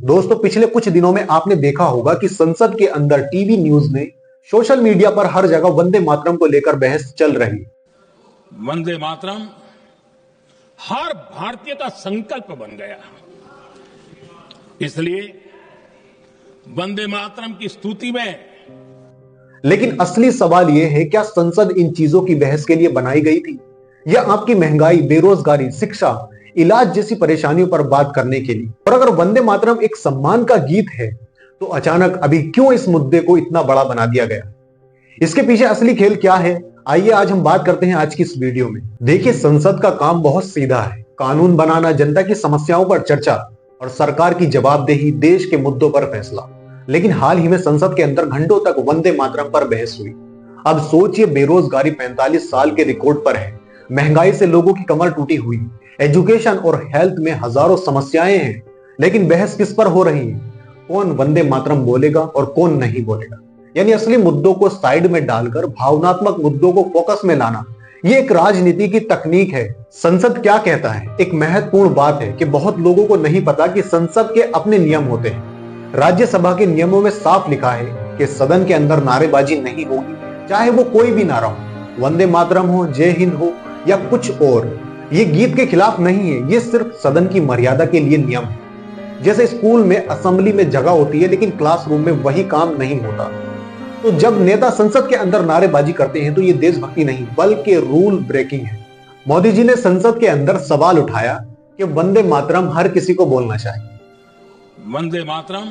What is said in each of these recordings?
दोस्तों, पिछले कुछ दिनों में आपने देखा होगा कि संसद के अंदर टीवी न्यूज में, सोशल मीडिया पर हर जगह वंदे मातरम को लेकर बहस चल रही है। वंदे मातरम हर भारतीय का संकल्प बन गया। इसलिए वंदे मातरम की स्तुति में। लेकिन असली सवाल यह है, क्या संसद इन चीजों की बहस के लिए बनाई गई थी, या आपकी महंगाई, बेरोजगारी, शिक्षा, इलाज जैसी परेशानियों पर बात करने के लिए? और अगर वंदे मातरम एक सम्मान का गीत है, तो अचानक अभी क्यों इस मुद्दे को इतना बड़ा बना दिया गया? इसके पीछे असली खेल क्या है, आइए आज हम बात करते हैं आज की इस वीडियो में। देखिए, संसद का काम बहुत सीधा है। कानून बनाना, जनता की समस्याओं पर चर्चा और सरकार की जवाबदेही, देश के मुद्दों पर फैसला। लेकिन हाल ही में संसद के अंदर घंटों तक वंदे मातरम पर बहस हुई। अब सोचिए, बेरोजगारी 45 साल के रिकॉर्ड पर है, महंगाई से लोगों की कमर टूटी हुई, एजुकेशन और हेल्थ में हजारों समस्याएं हैं, लेकिन बहस किस पर हो रही है? कौन वंदे मातरम बोलेगा और कौन नहीं बोलेगा। यानी असली मुद्दों को साइड में डालकर भावनात्मक मुद्दों को फोकस में लाना, ये एक राजनीति की तकनीक है। संसद क्या कहता है? एक महत्वपूर्ण बात है कि बहुत लोगों को नहीं पता कि संसद के अपने नियम होते हैं। राज्यसभा के नियमों में साफ लिखा है कि सदन के अंदर नारेबाजी नहीं होगी, चाहे वो कोई भी नारा हो, वंदे मातरम हो, जय हिंद हो या कुछ और। ये गीत के खिलाफ नहीं है, ये सिर्फ सदन की मर्यादा के लिए नियम है। जैसे स्कूल में असेंबली में जगह होती है, लेकिन क्लासरूम में वही काम नहीं होता। तो जब नेता संसद के अंदर नारेबाजी करते हैं, तो ये देशभक्ति नहीं बल्कि रूल ब्रेकिंग है। मोदी जी ने संसद के अंदर सवाल उठाया कि वंदे मातरम हर किसी को बोलना चाहिए। वंदे मातरम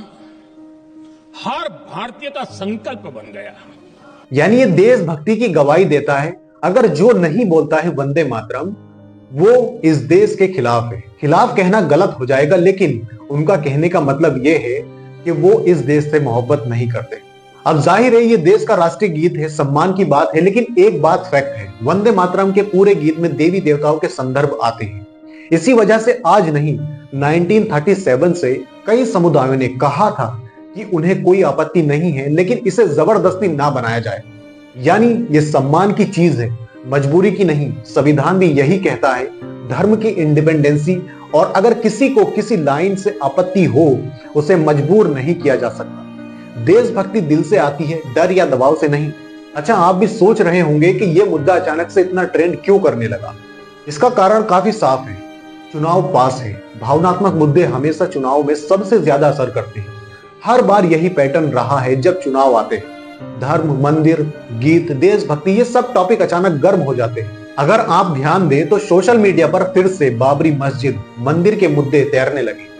हर भारतीय का संकल्प बन गया। यानी ये देशभक्ति की गवाही देता है। अगर जो नहीं बोलता है वंदे मातरम, वो इस देश के खिलाफ है। खिलाफ कहना गलत हो जाएगा, लेकिन उनका कहने का मतलब यह है कि वो इस देश से मोहब्बत नहीं करते। अब जाहिर है, ये देश का राष्ट्रीय गीत है, सम्मान की बात है, लेकिन एक बात फैक्ट है, वंदे मातरम के पूरे गीत में देवी देवताओं के संदर्भ आते हैं। इसी वजह से आज नहीं, 1937 से कई समुदायों ने कहा था कि उन्हें कोई आपत्ति नहीं है, लेकिन इसे जबरदस्ती ना बनाया जाए। यानी ये सम्मान की चीज है, मजबूरी की नहीं। संविधान भी यही कहता है, धर्म की इंडिपेंडेंसी, और अगर किसी को किसी लाइन से आपत्ति हो, उसे मजबूर नहीं किया जा सकता। देशभक्ति दिल से आती है, डर या दबाव से नहीं। अच्छा, आप भी सोच रहे होंगे कि यह मुद्दा अचानक से इतना ट्रेंड क्यों करने लगा। इसका कारण काफी साफ है, चुनाव पास है। भावनात्मक मुद्दे हमेशा चुनाव में सबसे ज्यादा असर करते हैं। हर बार यही पैटर्न रहा है। जब चुनाव आते हैं, धर्म, मंदिर, गीत, देशभक्ति, ये सब टॉपिक अचानक गर्म हो जाते हैं। अगर आप ध्यान दें तो सोशल मीडिया पर फिर से बाबरी मस्जिद, मंदिर के मुद्दे तैरने लगे।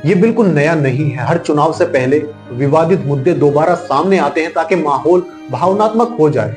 ये बिल्कुल नया नहीं है। हर चुनाव से पहले विवादित मुद्दे दोबारा सामने आते हैं ताकि माहौल भावनात्मक हो जाए।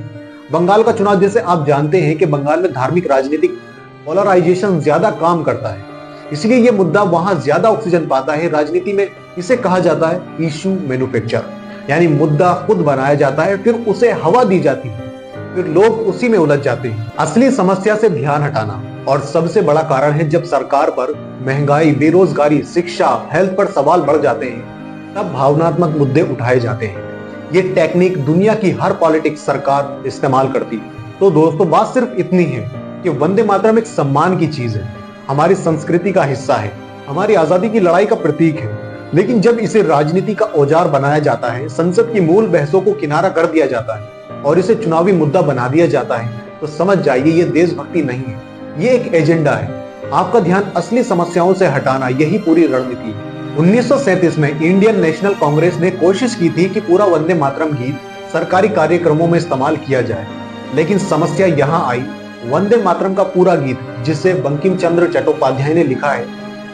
बंगाल का चुनाव जैसे आप जानते हैं कि बंगाल में धार्मिक राजनीतिक पोलराइजेशन ज्यादा काम करता है, इसलिए ये मुद्दा वहां ज्यादा ऑक्सीजन पाता है। राजनीति में इसे कहा जाता है इशू मैन्युफैक्चर, यानी मुद्दा खुद बनाया जाता है, फिर उसे हवा दी जाती है, फिर लोग उसी में उलझ जाते हैं। असली समस्या से ध्यान हटाना, और सबसे बड़ा कारण है जब सरकार पर महंगाई, बेरोजगारी, शिक्षा, हेल्थ पर सवाल बढ़ जाते हैं, तब भावनात्मक मुद्दे उठाए जाते हैं। ये टेक्निक दुनिया की हर पॉलिटिक्स सरकार इस्तेमाल करती है। तो दोस्तों, बात सिर्फ इतनी है कि वंदे मातरम एक सम्मान की चीज है, हमारी संस्कृति का हिस्सा है, हमारी आजादी की लड़ाई का प्रतीक है। लेकिन जब इसे राजनीति का औजार बनाया जाता है, संसद की मूल बहसों को किनारा कर दिया जाता है और इसे चुनावी मुद्दा बना दिया जाता है, तो समझ जाइए ये देशभक्ति नहीं है, ये एक एजेंडा है। आपका ध्यान असली समस्याओं से हटाना, यही पूरी रणनीति है। 1937 में इंडियन नेशनल कांग्रेस ने कोशिश की थी कि पूरा वंदे मातरम गीत सरकारी कार्यक्रमों में इस्तेमाल किया जाए, लेकिन समस्या यहां आई। वंदे मातरम का पूरा गीत, जिसे बंकिम चंद्र चट्टोपाध्याय ने लिखा है,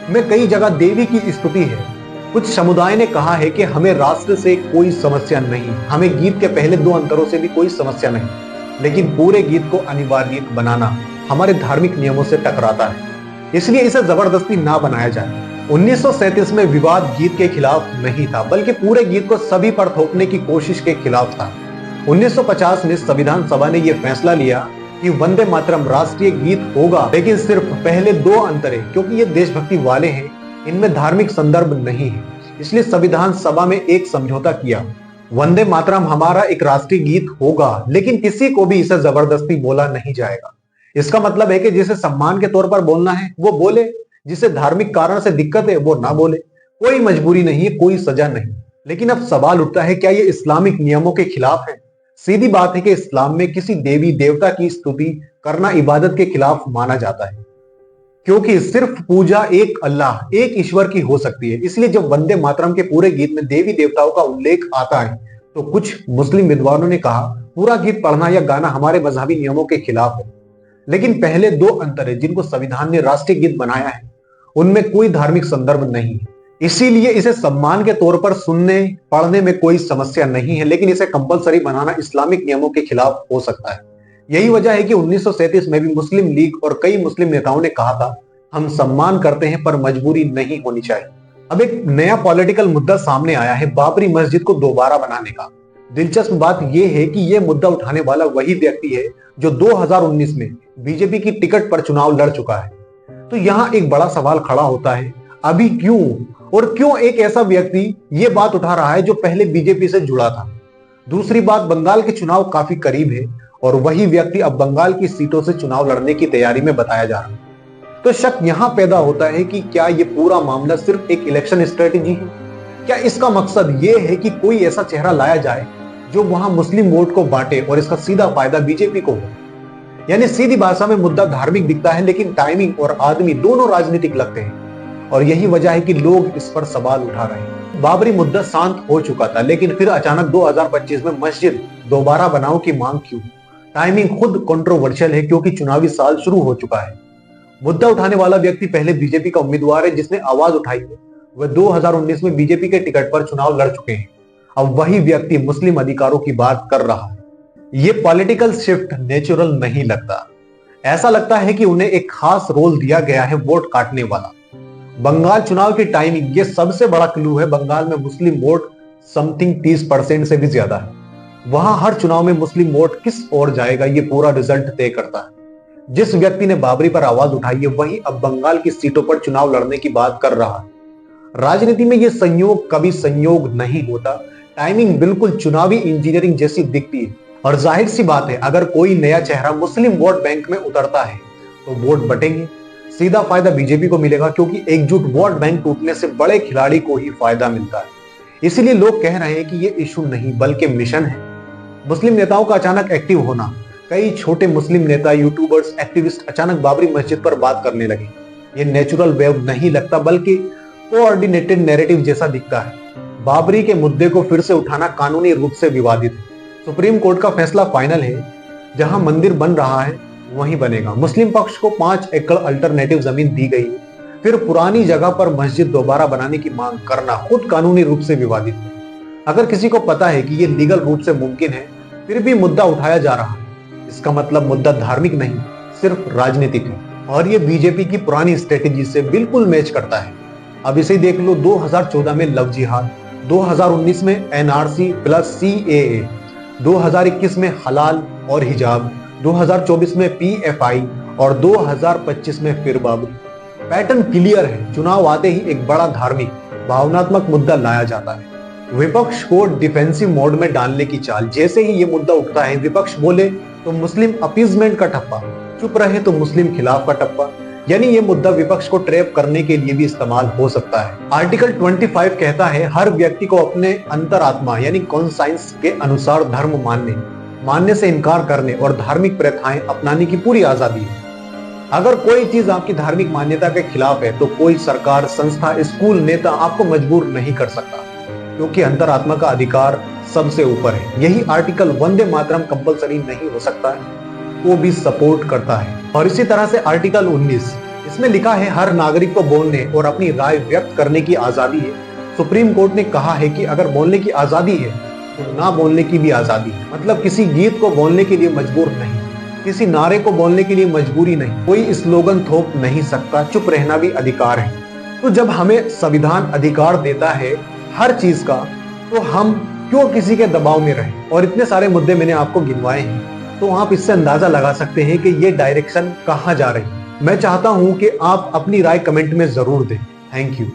में कई जगह देवी की स्तुति है। कुछ समुदाय ने कहा है कि हमें राष्ट्र से कोई समस्या नहीं, हमें गीत के पहले 2 अंतरों से भी कोई समस्या नहीं, लेकिन पूरे गीत को अनिवार्य बनाना हमारे धार्मिक नियमों से टकराता है, इसलिए इसे जबरदस्ती ना बनाया जाए। 1937 में विवाद गीत के खिलाफ नहीं था, बल्कि पूरे गीत को सभी पर थोपने की कोशिश के खिलाफ था। 1950 में संविधान सभा ने यह फैसला लिया कि वंदे मातरम राष्ट्रीय गीत होगा, लेकिन सिर्फ पहले 2 अंतरे, क्योंकि ये देशभक्ति वाले हैं, इनमें धार्मिक संदर्भ नहीं है। इसलिए संविधान सभा में एक समझौता किया, वंदे मातरम हमारा एक राष्ट्रीय गीत होगा, लेकिन किसी को भी इसे जबरदस्ती बोला नहीं जाएगा। इसका मतलब है कि जिसे सम्मान के तौर पर बोलना है वो बोले, जिसे धार्मिक कारण से दिक्कत है वो ना बोले। कोई मजबूरी नहीं है, कोई सजा नहीं। लेकिन अब सवाल उठता है, क्या ये इस्लामिक नियमों के खिलाफ है? सीधी बात है कि इस्लाम में किसी देवी देवता की स्तुति करना इबादत के खिलाफ माना जाता है, क्योंकि सिर्फ पूजा एक अल्लाह, एक ईश्वर की हो सकती है। इसलिए जब वंदे मातरम के पूरे गीत में देवी देवताओं का उल्लेख आता है तो कुछ मुस्लिम विद्वानों ने कहा पूरा गीत पढ़ना या गाना हमारे मजहबी नियमों के खिलाफ है। लेकिन पहले दो अंतर है जिनको संविधान ने राष्ट्रीय गीत बनाया है, उनमें कोई धार्मिक संदर्भ नहीं है। इसीलिए इसे सम्मान के तौर पर सुनने पढ़ने में कोई समस्या नहीं है, लेकिन इसे कंपलसरी बनाना इस्लामिक नियमों के खिलाफ हो सकता है। यही वजह है कि 1937 में भी मुस्लिम लीग और कई मुस्लिम नेताओं ने कहा था, हम सम्मान करते हैं पर मजबूरी नहीं होनी चाहिए। अब एक नया पॉलिटिकल मुद्दा सामने आया है, बाबरी मस्जिद को दोबारा बनाने का। दिलचस्प बात यह है कि यह मुद्दा उठाने वाला वही व्यक्ति है जो 2019 में बीजेपी की टिकट पर चुनाव लड़ चुका है। तो यहां एक बड़ा सवाल खड़ा होता है, अभी क्यों और क्यों एक ऐसा व्यक्ति ये बात उठा रहा है जो पहले बीजेपी से जुड़ा था। दूसरी बात, बंगाल के चुनाव काफी करीब है और वही व्यक्ति अब बंगाल की सीटों से चुनाव लड़ने की तैयारी में बताया जा रहा है। तो शक यहां पैदा होता है कि क्या ये पूरा मामला सिर्फ एक इलेक्शन स्ट्रेटेजी है? क्या इसका मकसद ये है कि कोई ऐसा चेहरा लाया जाए जो वहां मुस्लिम वोट को बांटे और इसका सीधा फायदा बीजेपी को हो? यानी सीधी भाषा में मुद्दा धार्मिक दिखता है, लेकिन टाइमिंग और आदमी दोनों राजनीतिक लगते हैं और यही वजह है कि लोग इस पर सवाल उठा रहे हैं। बाबरी मुद्दा शांत हो चुका था, लेकिन फिर अचानक 2025 में मस्जिद दोबारा बनाओ की मांग क्यों? टाइमिंग खुद कंट्रोवर्शियल है क्योंकि चुनावी साल शुरू हो चुका है। मुद्दा उठाने वाला व्यक्ति पहले बीजेपी का उम्मीदवार है जिसने आवाज उठाई है, वह 2019 में बीजेपी के टिकट पर चुनाव लड़ चुके हैं। अब वही व्यक्ति मुस्लिम अधिकारों की बात कर रहा है। यह पॉलिटिकल शिफ्ट नेचुरल नहीं लगता। ऐसा लगता है कि उन्हें एक खास रोल दिया गया है, वोट काटने वाला। बंगाल चुनाव की टाइमिंग ये सबसे बड़ा क्लू है। बंगाल में मुस्लिम वोट समथिंग 30% से भी ज्यादा है। वहां हर चुनाव में मुस्लिम वोट किस ओर जाएगा ये पूरा रिजल्ट तय करता है। जिस व्यक्ति ने बाबरी पर आवाज उठाई है वही अब बंगाल की सीटों पर चुनाव लड़ने की बात कर रहा है। राजनीति में यह संयोग कभी संयोग नहीं होता। टाइमिंग बिल्कुल चुनावी इंजीनियरिंग जैसी दिखती है और जाहिर सी बात है, अगर कोई नया चेहरा मुस्लिम वोट बैंक में उतरता है तो वोट बटेंगे। सीधा फायदा बीजेपी को मिलेगा क्योंकि एकजुट वोट बैंक टूटने से बड़े खिलाड़ी को ही फायदा मिलता है। इसीलिए लोग कह रहे हैं कि ये इशू नहीं बल्कि मिशन है। मुस्लिम नेताओं का अचानक एक्टिव होना, कई छोटे मुस्लिम नेता, यूट्यूबर्स, एक्टिविस्ट अचानक बाबरी मस्जिद पर बात करने लगे। ये नेचुरल वेव नहीं लगता बल्कि कोऑर्डिनेटेड नैरेटिव जैसा दिखता है। बाबरी के मुद्दे को फिर से उठाना कानूनी रूप से विवादित है। सुप्रीम कोर्ट का फैसला फाइनल है, जहां मंदिर बन रहा है वहीं बनेगा। मुस्लिम पक्ष को 5 एकड़ अल्टरनेटिव जमीन दी गई, फिर पुरानी जगह पर मस्जिद दोबारा बनाने की मांग करना खुद कानूनी रूप से विवादित है। अगर किसी को पता है कि यह लीगल रूप से मुमकिन है फिर भी मुद्दा उठाया जा रहा है, इसका मतलब मुद्दा धार्मिक नहीं, सिर्फ राजनीतिक है और ये बीजेपी की पुरानी स्ट्रेटेजी से बिल्कुल मैच करता है। अब इसे देख लो, 2014 में लव जिहाद, 2019 में एनआरसी प्लस सीएए, 2021 में हलाल और हिजाब, 2024 में पीएफआई और 2025 में फिर बाबरी। पैटर्न क्लियर है, चुनाव आते ही एक बड़ा धार्मिक भावनात्मक मुद्दा लाया जाता है। विपक्ष को डिफेंसिव मोड में डालने की चाल। जैसे ही ये मुद्दा उठता है, विपक्ष बोले तो मुस्लिम अपीजमेंट का ठप्पा, चुप रहे तो मुस्लिम खिलाफ का टप्पा। यानी ये मुद्दा विपक्ष को ट्रैप करने के लिए भी इस्तेमाल हो सकता है। आर्टिकल 25 कहता है हर व्यक्ति को अपने अंतरात्मा यानी कॉन्साइंस के अनुसार धर्म मानने से इनकार करने और धार्मिक प्रथाएं अपनाने की पूरी आजादी है। अगर कोई चीज आपकी धार्मिक मान्यता के खिलाफ है तो कोई सरकार, संस्था, स्कूल, नेता आपको मजबूर नहीं कर सकता, क्योंकि अंतरात्मा का अधिकार सबसे ऊपर है। यही आर्टिकल वंदे मातरम कंपलसरी नहीं हो सकता है, वो भी सपोर्ट करता है। और इसी तरह से आर्टिकल 19, इसमें लिखा है हर नागरिक को बोलने और अपनी राय व्यक्त करने की आजादी है। सुप्रीम कोर्ट ने कहा है कि अगर बोलने की आजादी है तो ना बोलने की भी आजादी है। मतलब किसी गीत को बोलने के लिए मजबूर नहीं, किसी नारे को बोलने के लिए मजबूरी नहीं, कोई स्लोगन थोप नहीं सकता, चुप रहना भी अधिकार है। तो जब हमें संविधान अधिकार देता है हर चीज का, तो हम क्यों किसी के दबाव में रहें? और इतने सारे मुद्दे मैंने आपको गिनवाए हैं, तो आप इससे अंदाजा लगा सकते हैं कि ये डायरेक्शन कहां जा रही है। मैं चाहता हूं कि आप अपनी राय कमेंट में जरूर दें। Thank you.